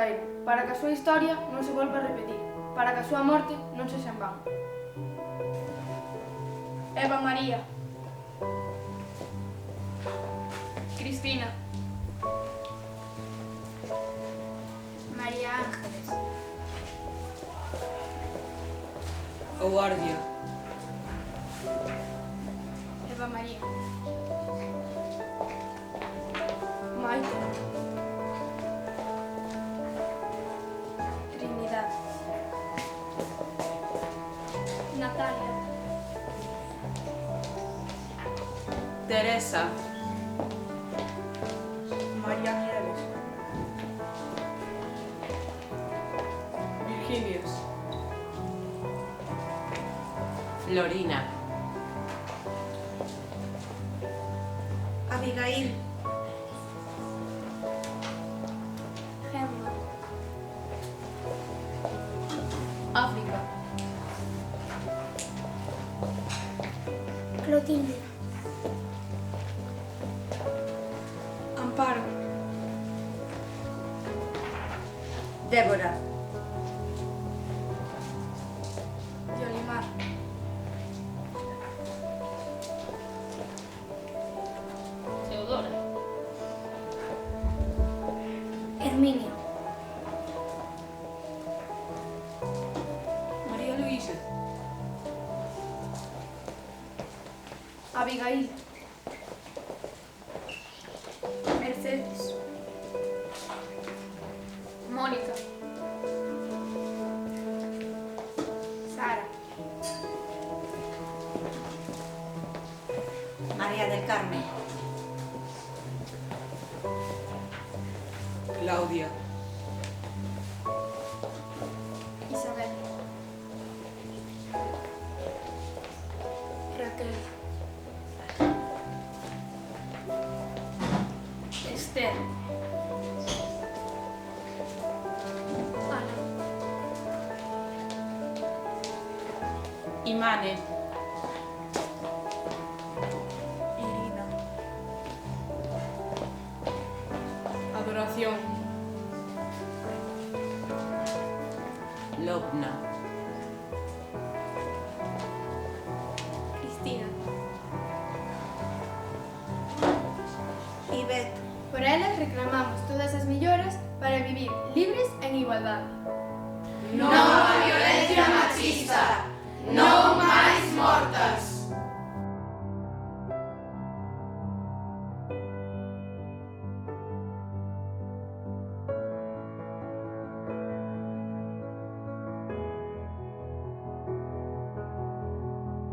Outeiro, para que a súa historia non se volva a repetir, para que a súa morte non sexa en vano. Eva María. Cristina. María Ángeles. O Guardia. Eva María. Maite. Trinidad. Natalia. Teresa. María Nieves. Virginius. Florina. Abigail. Gemma. África. Clotilde. Amparo. Débora. Yolimar. Teodora. Herminio. María Luisa. Abigail. Mercedes. Mónica. Sara. María del Carmen. Claudia. Isabel. Raquel. Esther. Ana. Imane. Irina. Adoración. Lobna. Cristina. Ivette. Por elas reclamamos todas as melloras para vivir libres en igualdade. Non a violencia machista, non máis mortas.